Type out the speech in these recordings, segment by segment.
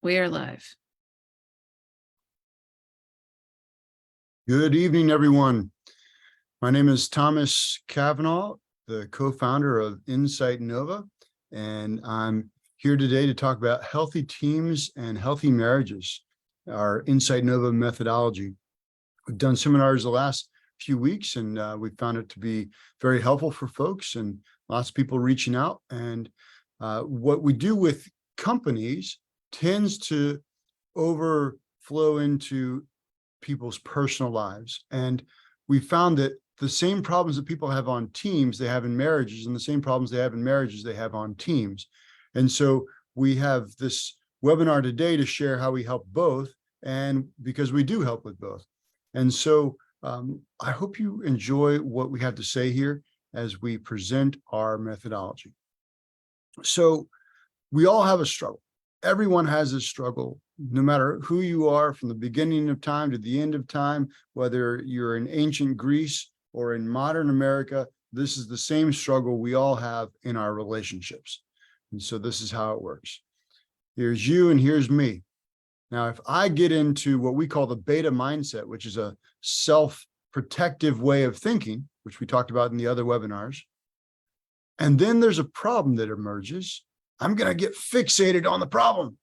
We are live. Good evening, everyone. My name is Thomas Cavanaugh, the co-founder of Insight Nova, and I'm here today to talk about healthy teams and healthy marriages, our Insight Nova methodology. We've done seminars the last few weeks, and we found it to be very helpful for folks and lots of people reaching out. And what we do with companies tends to overflow into people's personal lives. And we found that the same problems that people have on teams, they have in marriages, and the same problems they have in marriages, they have on teams. And so we have this webinar today to share how we help both, and because we do help with both. And so I hope you enjoy what we have to say here as we present our methodology. So we all have a struggle. Everyone has a struggle, no matter who you are, from the beginning of time to the end of time, whether you're in ancient Greece or in modern America, this is the same struggle we all have in our relationships. And so this is how it works. Here's you and here's me. Now, if I get into what we call the beta mindset, which is a self-protective way of thinking, which we talked about in the other webinars, and then there's a problem that emerges, I'm going to get fixated on the problem.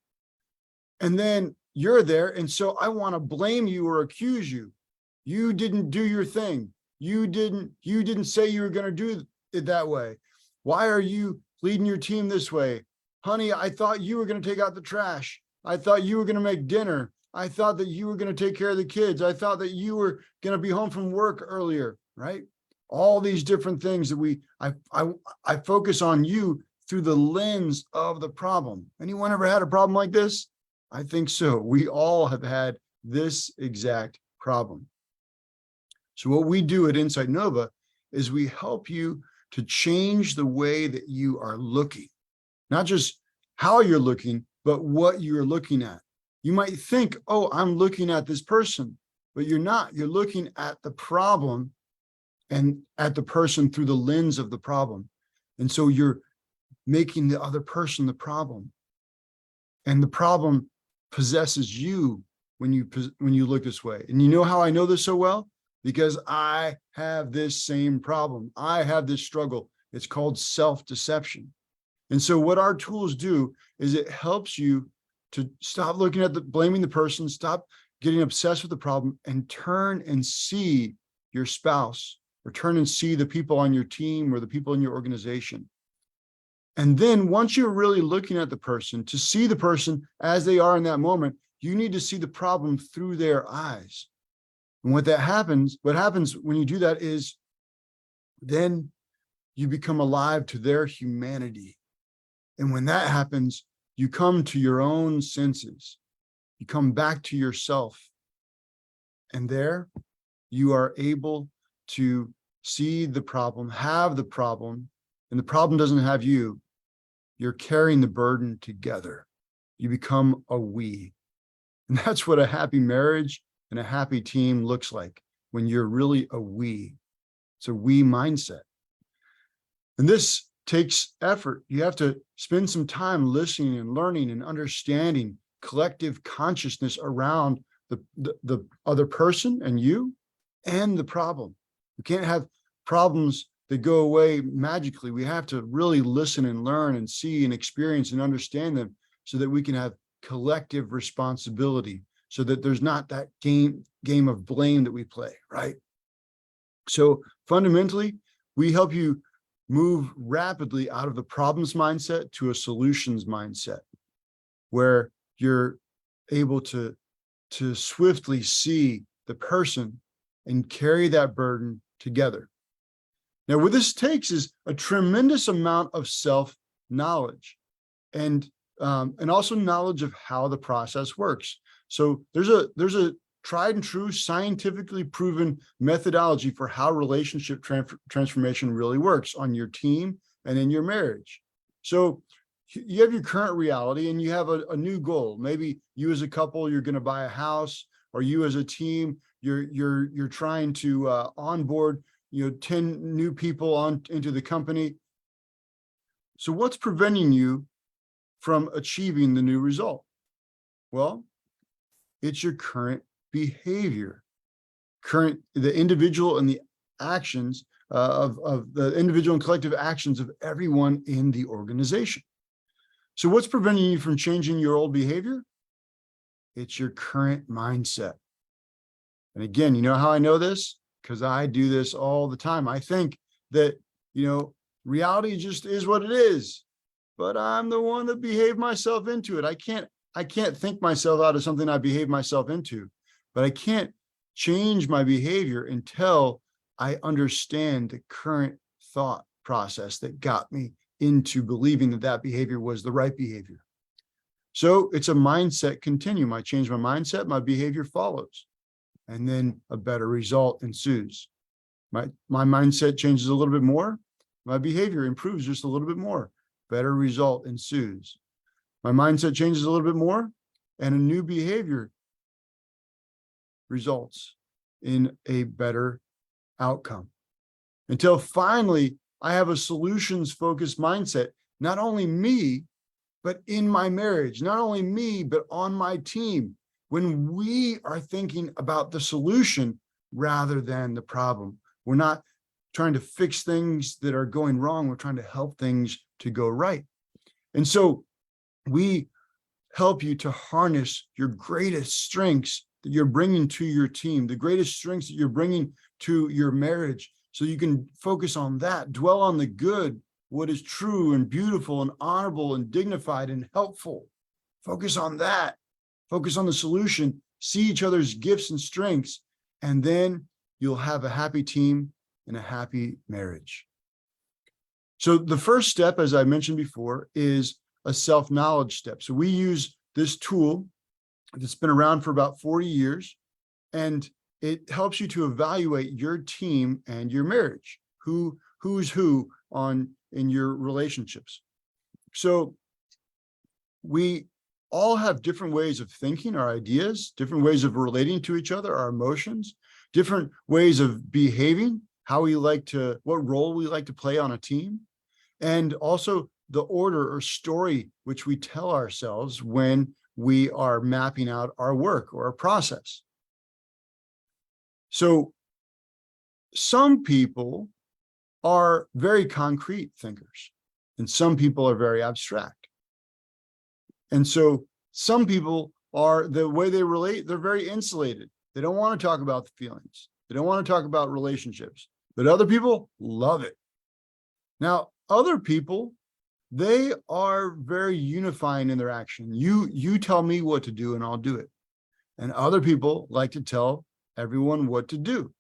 And then you're there. And so I want to blame you or accuse you. You didn't do your thing. You didn't say you were going to do it that way. Why are you leading your team this way? Honey, I thought you were going to take out the trash. I thought you were going to make dinner. I thought that you were going to take care of the kids. I thought that you were going to be home from work earlier, right? All these different things that I focus on you through the lens of the problem. Anyone ever had a problem like this? I think so. We all have had this exact problem. So what we do at Insight Nova is we help you to change the way that you are looking, not just how you're looking, but what you're looking at. You might think, oh, I'm looking at this person, but you're not. You're looking at the problem and at the person through the lens of the problem. And so you're making the other person the problem. And the problem possesses you when you look this way. And you know how I know this so well? Because I have this same problem. I have this struggle. It's called self-deception. And so what our tools do is it helps you to stop looking at blaming the person, stop getting obsessed with the problem, and turn and see your spouse, or turn and see the people on your team or the people in your organization. And then once you're really looking at the person, to see the person as they are in that moment, you need to see the problem through their eyes. And what happens when you do that is then you become alive to their humanity. And when that happens, you come to your own senses. You come back to yourself. And there you are able to see the problem, have the problem, and the problem doesn't have you. You're carrying the burden together. You become a we. And that's what a happy marriage and a happy team looks like when you're really a we. It's a we mindset. And this takes effort. You have to spend some time listening and learning and understanding collective consciousness around the other person and you and the problem. You can't have problems that go away magically. We have to really listen and learn and see and experience and understand them so that we can have collective responsibility, so that there's not that game of blame that we play, right? So fundamentally, we help you move rapidly out of the problems mindset to a solutions mindset, where you're able to swiftly see the person and carry that burden together. Now, what this takes is a tremendous amount of self-knowledge and also knowledge of how the process works. So there's a tried and true, scientifically proven methodology for how relationship transformation really works on your team and in your marriage. So you have your current reality and you have a new goal. Maybe you as a couple, you're going to buy a house, or you as a team, you're trying to onboard 10 new people into the company. So what's preventing you from achieving the new result? Well, it's your current behavior, the individual and the actions of the individual and collective actions of everyone in the organization. So what's preventing you from changing your old behavior? It's your current mindset. And again, you know how I know this? Because I do this all the time. I think that, reality just is what it is, but I'm the one that behaved myself into it. I can't think myself out of something I behaved myself into, but I can't change my behavior until I understand the current thought process that got me into believing that that behavior was the right behavior. So it's a mindset continuum. I change my mindset, my behavior follows, and then a better result ensues. My mindset changes a little bit more, my behavior improves just a little bit more, better result ensues. My mindset changes a little bit more, and a new behavior results in a better outcome. Until finally, I have a solutions-focused mindset, not only me, but in my marriage, not only me, but on my team. When we are thinking about the solution rather than the problem, we're not trying to fix things that are going wrong. We're trying to help things to go right. And so we help you to harness your greatest strengths that you're bringing to your team, the greatest strengths that you're bringing to your marriage, so you can focus on that, dwell on the good, what is true and beautiful and honorable and dignified and helpful. Focus on that. Focus on the solution, see each other's gifts and strengths, and then you'll have a happy team and a happy marriage. So the first step, as I mentioned before, is a self-knowledge step. So we use this tool that's been around for about 40 years, and it helps you to evaluate your team and your marriage, who's who in your relationships. So we all have different ways of thinking, our ideas, different ways of relating to each other, our emotions, different ways of behaving, what role we like to play on a team, and also the order or story which we tell ourselves when we are mapping out our work or our process. So some people are very concrete thinkers, and some people are very abstract. And so some people are, the way they relate, they're very insulated. They don't want to talk about the feelings. They don't want to talk about relationships, but other people love it. Now, other people, they are very unifying in their action. You tell me what to do and I'll do it. And other people like to tell everyone what to do.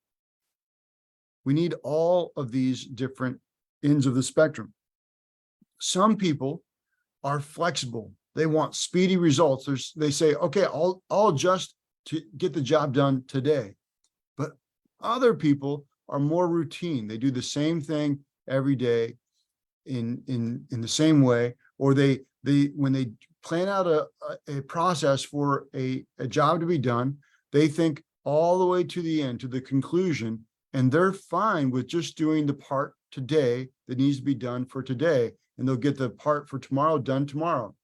We need all of these different ends of the spectrum. Some people are flexible. They want speedy results. They say, okay, I'll adjust to get the job done today. But other people are more routine. They do the same thing every day in the same way, or they when they plan out a process for a job to be done, they think all the way to the end, to the conclusion, and they're fine with just doing the part today that needs to be done for today, and they'll get the part for tomorrow done tomorrow.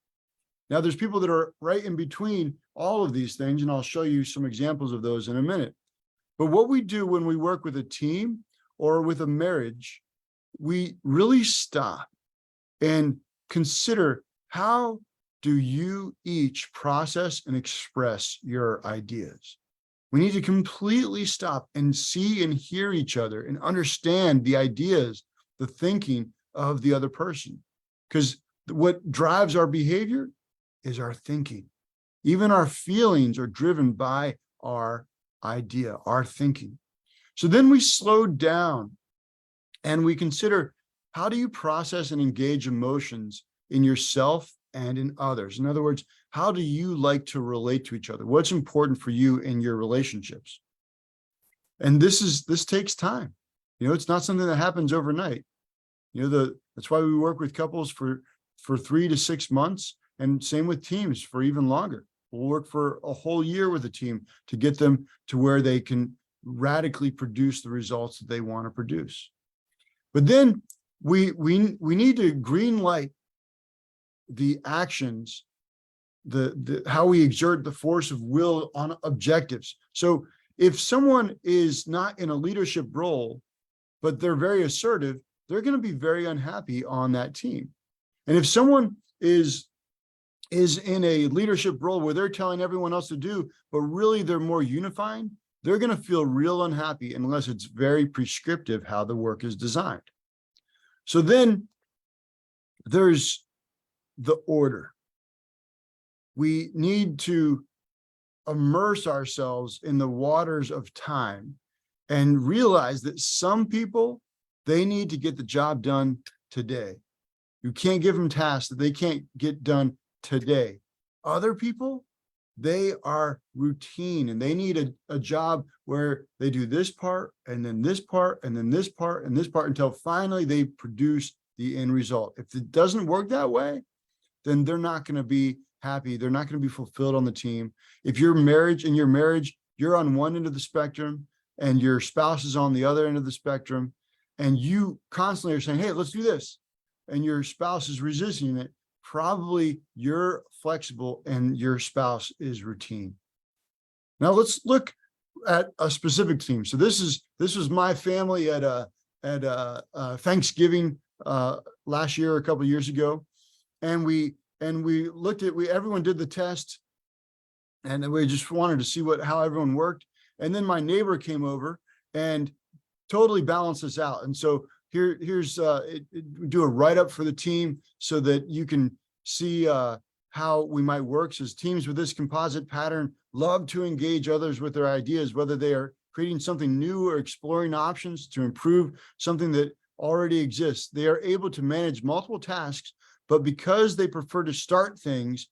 Now, there's people that are right in between all of these things, and I'll show you some examples of those in a minute. But what we do when we work with a team or with a marriage, we really stop and consider, how do you each process and express your ideas? We need to completely stop and see and hear each other and understand the ideas, the thinking of the other person. Because what drives our behavior is our thinking. Even our feelings are driven by our idea, our thinking. So then we slow down and we consider, how do you process and engage emotions in yourself and in others? In other words, how do you like to relate to each other? What's important for you in your relationships? And this takes time. It's not something that happens overnight. That's why we work with couples for 3 to 6 months, and same with teams for even longer. We'll work for a whole year with a team to get them to where they can radically produce the results that they want to produce. But then we need to green light the actions, the how we exert the force of will on objectives. So if someone is not in a leadership role, but they're very assertive, they're going to be very unhappy on that team. And if someone is in a leadership role where they're telling everyone else to do, but really they're more unifying, they're going to feel real unhappy unless it's very prescriptive how the work is designed. So then there's the order. We need to immerse ourselves in the waters of time and realize that some people, they need to get the job done today. You can't give them tasks that they can't get done today. Other people, they are routine and they need a job where they do this part and then this part and then this part and this part until finally they produce the end result. If it doesn't work that way, then they're not going to be happy. They're not going to be fulfilled on the team. If in your marriage, you're on one end of the spectrum and your spouse is on the other end of the spectrum, and you constantly are saying, hey, let's do this, and your spouse is resisting it, probably you're flexible and your spouse is routine. Now let's look at a specific team. So this was my family at Thanksgiving last year, a couple of years ago, and we looked at everyone did the test, and then we just wanted to see how everyone worked. And then my neighbor came over and totally balanced us out. And so here's we do a write-up for the team so that you can see how we might work. So teams with this composite pattern love to engage others with their ideas, whether they are creating something new or exploring options to improve something that already exists. They are able to manage multiple tasks, but because they prefer to start things,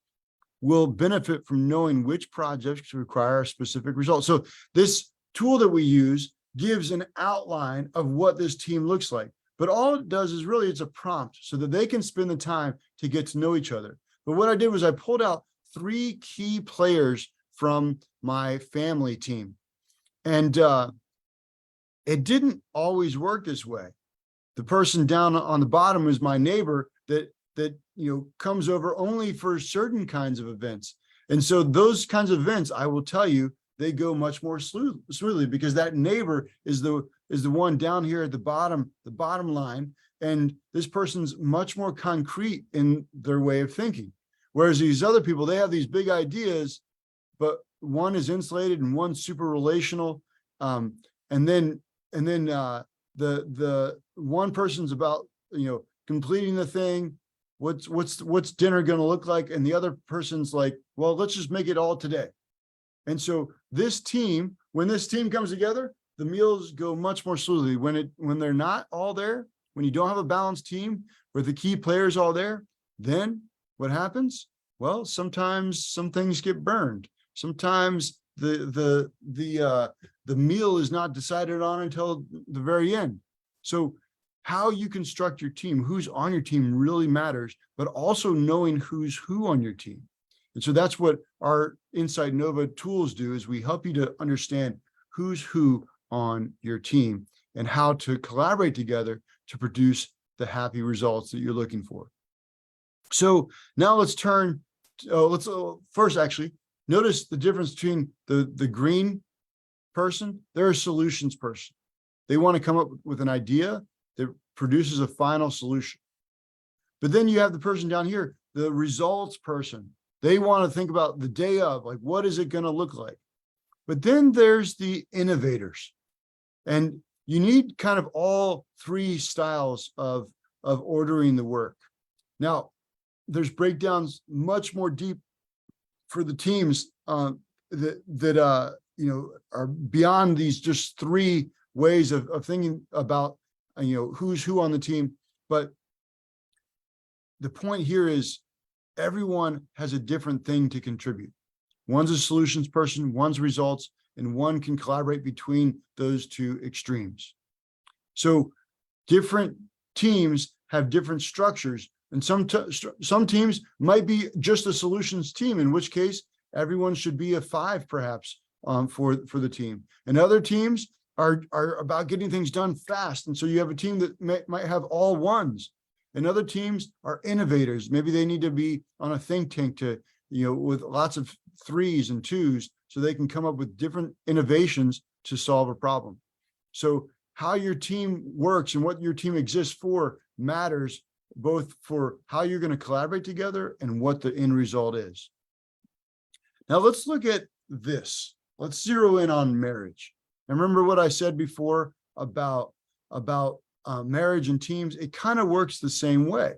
will benefit from knowing which projects require a specific result. So this tool that we use gives an outline of what this team looks like. But all it does is really, it's a prompt so that they can spend the time to get to know each other. But what I did was I pulled out 3 key players from my family team. And it didn't always work this way. The person down on the bottom is my neighbor that comes over only for certain kinds of events. And so those kinds of events, I will tell you, they go much more smoothly because that neighbor is the one down here at the bottom line. And this person's much more concrete in their way of thinking. Whereas these other people, they have these big ideas, but one is insulated and one's super relational. And then the one person's about, completing the thing. What's dinner going to look like? And the other person's like, well, let's just make it all today. And so when this team comes together, the meals go much more smoothly. When they're not all there, when you don't have a balanced team where the key players all there, then what happens? Well, sometimes some things get burned. Sometimes the meal is not decided on until the very end. So how you construct your team, who's on your team really matters, but also knowing who's who on your team. And so that's what our Insight Nova tools do, is we help you to understand who's who on your team and how to collaborate together to produce the happy results that you're looking for. So now let's first actually notice the difference between the green person. They're a solutions person. They want to come up with an idea that produces a final solution. But then you have the person down here, the results person. They want to think about the day of, like, what is it going to look like? But then there's the innovators. And you need kind of all 3 styles of ordering the work. Now, there's breakdowns much more deep for the teams that are beyond these just 3 ways of thinking about who's who on the team. But the point here is everyone has a different thing to contribute. One's a solutions person, one's results, and one can collaborate between those 2 extremes. So different teams have different structures, and some teams might be just a solutions team, in which case everyone should be a 5 perhaps for the team. And other teams are about getting things done fast. And so you have a team that might have all 1s. And other teams are innovators. Maybe they need to be on a think tank to, with lots of 3s and 2s so they can come up with different innovations to solve a problem. So how your team works and what your team exists for matters, both for how you're going to collaborate together and what the end result is. Now let's look at this. Let's zero in on marriage. And remember what I said before about marriage and teams. It kind of works the same way.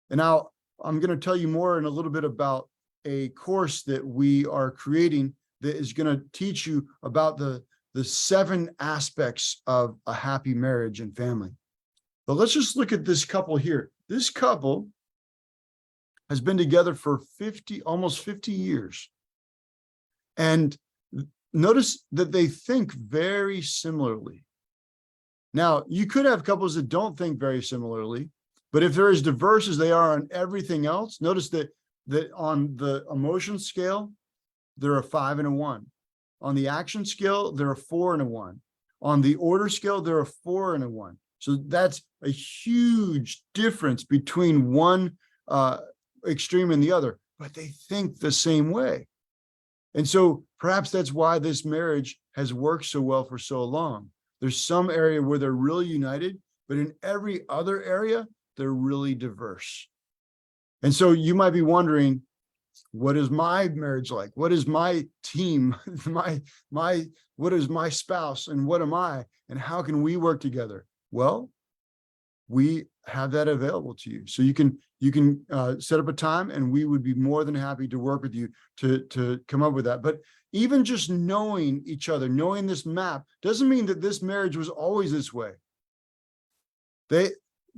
And now I'm going to tell you more in a little bit about a course that we are creating that is going to teach you about the 7 aspects of a happy marriage and family. But let's just look at this couple here. This couple has been together for almost 50 years. And notice that they think very similarly. Now, you could have couples that don't think very similarly, but if they're as diverse as they are on everything else, notice that on the emotion scale, they're a 5 and a 1. On the action scale, they're a 4 and a 1. On the order scale, they're a 4 and a 1. So that's a huge difference between one extreme and the other, but they think the same way. And so perhaps that's why this marriage has worked so well for so long. There's some area where they're really united, but in every other area, they're really diverse. And so you might be wondering, what is my marriage like? What is my team? What is my spouse? And what am I? And how can we work together? Well, we have that available to you. So you can set up a time, and we would be more than happy to work with you to come up with that. But even just knowing each other, knowing this map, doesn't mean that this marriage was always this way. They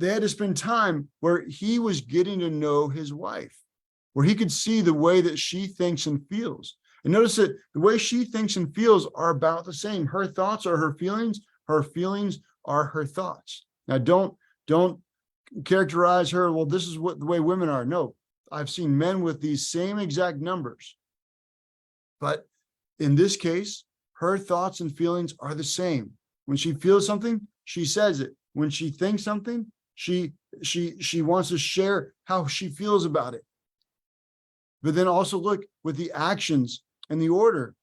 had to spend time where he was getting to know his wife, where he could see the way that she thinks and feels. And notice that the way she thinks and feels are about the same. Her thoughts are her feelings are her thoughts. Now, don't characterize her, well, this is the way women are. No, I've seen men with these same exact numbers. But in this case, her thoughts and feelings are the same. When she feels something, she says it. When she thinks something, she wants to share how she feels about it. But then also look with the actions and the order.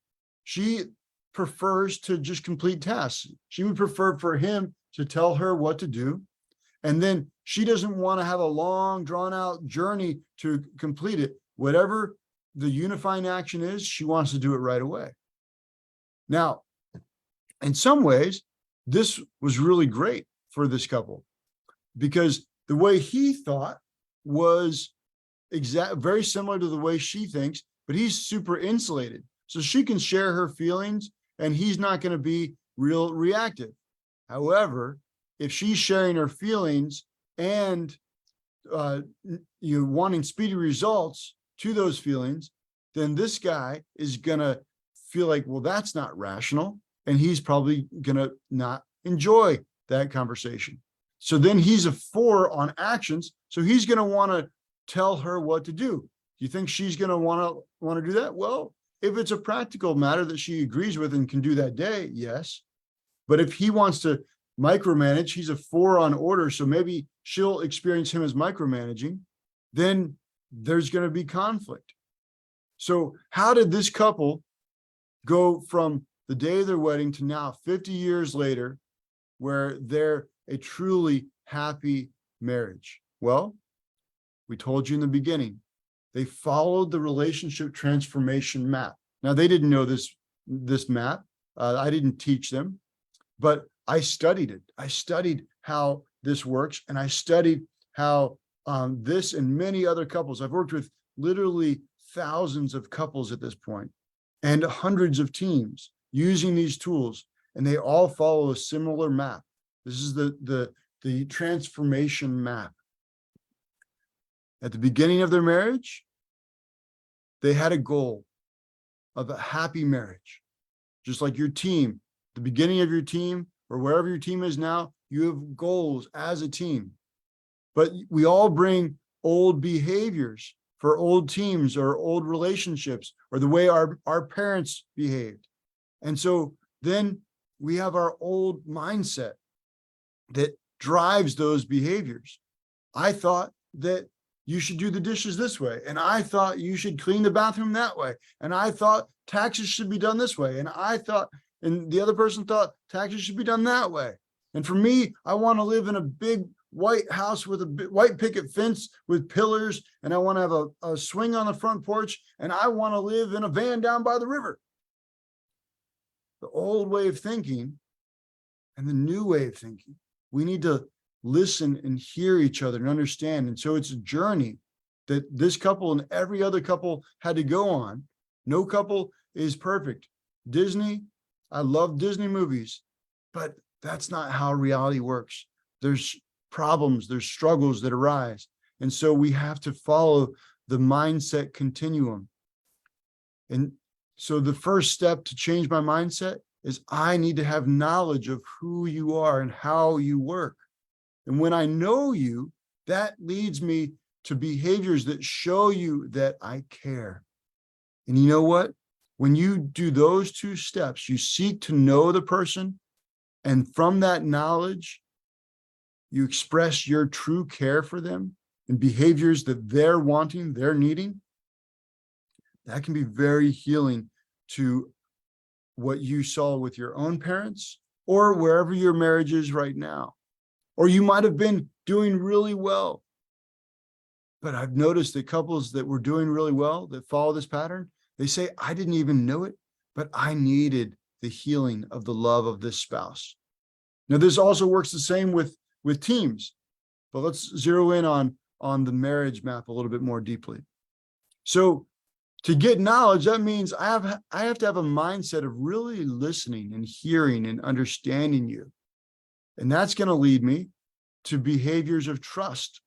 She prefers to just complete tasks. She would prefer for him to tell her what to do. And then she doesn't want to have a long, drawn out journey to complete it. Whatever the unifying action is, she wants to do it right away. Now, in some ways, this was really great for this couple, because the way he thought was very similar to the way she thinks, but he's super insulated. So she can share her feelings and he's not going to be real reactive. However, if she's sharing her feelings and wanting speedy results to those feelings, then this guy is going to feel like, well, that's not rational. And he's probably going to not enjoy that conversation. So then he's a 4 on actions. So he's going to want to tell her what to do. Do you think she's going to want to do that? Well, if it's a practical matter that she agrees with and can do that day, yes. But if he wants to micromanage, he's a 4 on order. So maybe she'll experience him as micromanaging. Then there's going to be conflict. So how did this couple go from the day of their wedding to now 50 years later, where they're a truly happy marriage? Well, we told you in the beginning, they followed the relationship transformation map. Now, they didn't know this map. I didn't teach them, but I studied it. I studied how this works, and I studied how this and many other couples, I've worked with literally thousands of couples at this point and hundreds of teams using these tools, and they all follow a similar map. This is the transformation map. At the beginning of their marriage, they had a goal of a happy marriage. Just like your team, the beginning of your team or wherever your team is now, you have goals as a team. But we all bring old behaviors for old teams or old relationships or the way our parents behaved. And so then we have our old mindset that drives those behaviors. I thought that you should do the dishes this way. And I thought you should clean the bathroom that way. And I thought taxes should be done this way. And I thought, and the other person thought taxes should be done that way. And for me, I want to live in a big white house with a white picket fence with pillars. And I want to have a swing on the front porch. And I want to live in a van down by the river. The old way of thinking and the new way of thinking. We need to listen and hear each other and understand. And so it's a journey that this couple and every other couple had to go on. No couple is perfect. Disney, I love Disney movies, but that's not how reality works. There's problems, there's struggles that arise. And so we have to follow the mindset continuum. And so the first step to change my mindset is I need to have knowledge of who you are and how you work. And when I know you, that leads me to behaviors that show you that I care. And you know what? When you do those two steps, you seek to know the person, and from that knowledge, you express your true care for them and behaviors that they're wanting, they're needing. That can be very healing to what you saw with your own parents or wherever your marriage is right now. Or you might have been doing really well. But I've noticed that couples that were doing really well, that follow this pattern, they say, I didn't even know it, but I needed the healing of the love of this spouse. Now, this also works the same with teams, but let's zero in on the marriage map a little bit more deeply. So to get knowledge, that means I have to have a mindset of really listening and hearing and understanding you. And that's going to lead me to behaviors of trust.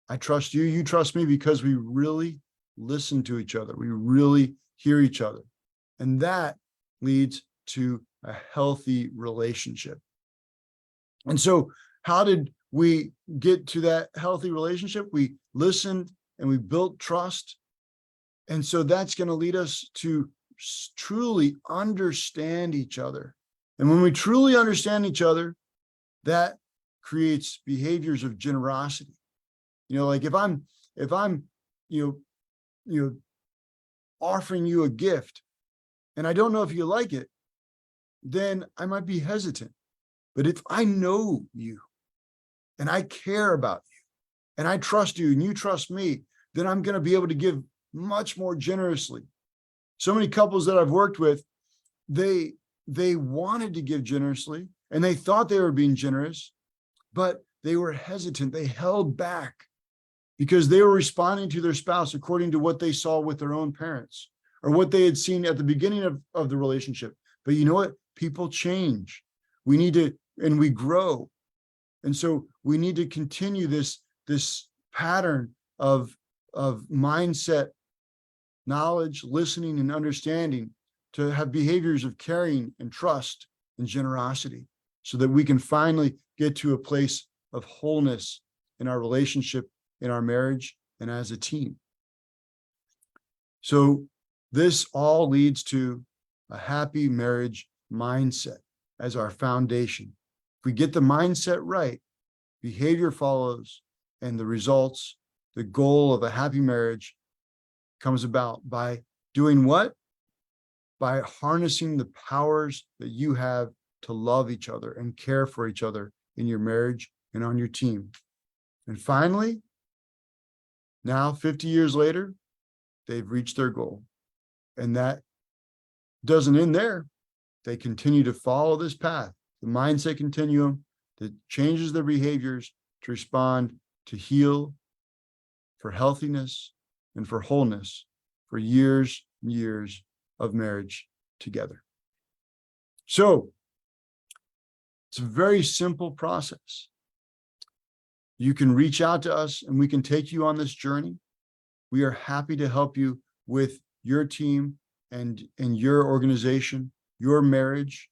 I trust you, you trust me, because we really listen to each other. We really hear each other. And that leads to a healthy relationship. And so how did we get to that healthy relationship? We listened and we built trust. And so that's going to lead us to truly understand each other. And when we truly understand each other, that creates behaviors of generosity. You know, like if I'm, offering you a gift and I don't know if you like it, then I might be hesitant. But if I know you and I care about you and I trust you and you trust me, then I'm going to be able to give much more generously. So many couples that I've worked with, they wanted to give generously and they thought they were being generous, but they were hesitant. They held back because they were responding to their spouse according to what they saw with their own parents or what they had seen at the beginning of the relationship. But you know what? People change. We need to, and we grow. And so we need to continue this pattern of mindset, knowledge, listening, and understanding to have behaviors of caring and trust and generosity so that we can finally get to a place of wholeness in our relationship, in our marriage, and as a team. So this all leads to a happy marriage mindset as our foundation. If we get the mindset right, behavior follows, and the results, the goal of a happy marriage comes about by doing what? By harnessing the powers that you have to love each other and care for each other in your marriage and on your team. And finally, now 50 years later, they've reached their goal. And that doesn't end there. They continue to follow this path, the mindset continuum that changes their behaviors to respond to heal, for healthiness, and for wholeness for years and years of marriage together. So it's a very simple process. You can reach out to us and we can take you on this journey. We are happy to help you with your team and your organization, your marriage,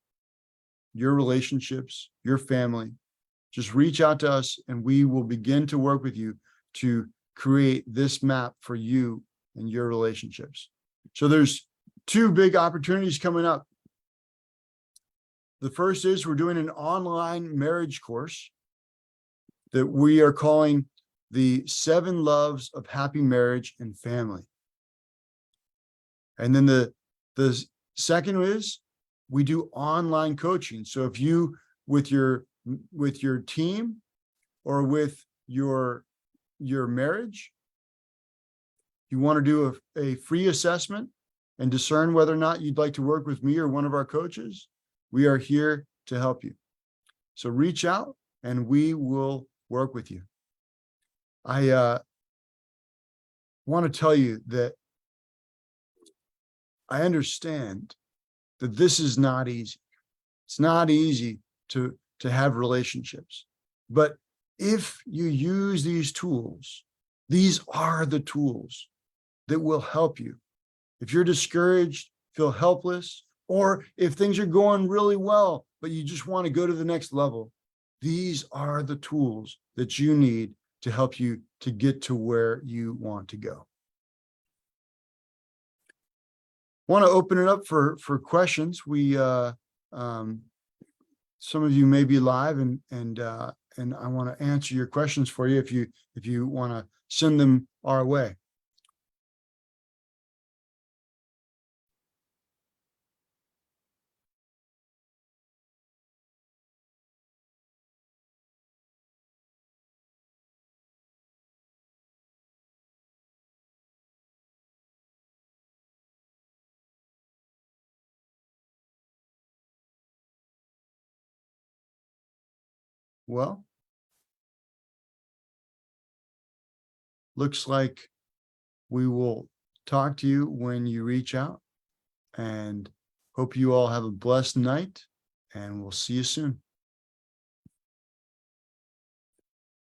your relationships, your family. Just reach out to us and we will begin to work with you to create this map for you and your relationships. So there's two big opportunities coming up. The first is we're doing an online marriage course that we are calling the 7 loves of happy marriage and family. And then the second is we do online coaching. So if you, with your team or with your marriage, you want to do a free assessment and discern whether or not you'd like to work with me or one of our coaches, we are here to help you. So reach out and we will work with you. I want to tell you that I understand that this is not easy. It's not easy to have relationships. But if you use these tools, these are the tools that will help you. If you're discouraged, feel helpless, or if things are going really well, but you just want to go to the next level, these are the tools that you need to help you to get to where you want to go. Want to open it up for questions. We some of you may be live, and I want to answer your questions for you if you want to send them our way. Well, looks like we will talk to you when you reach out, and hope you all have a blessed night, and we'll see you soon.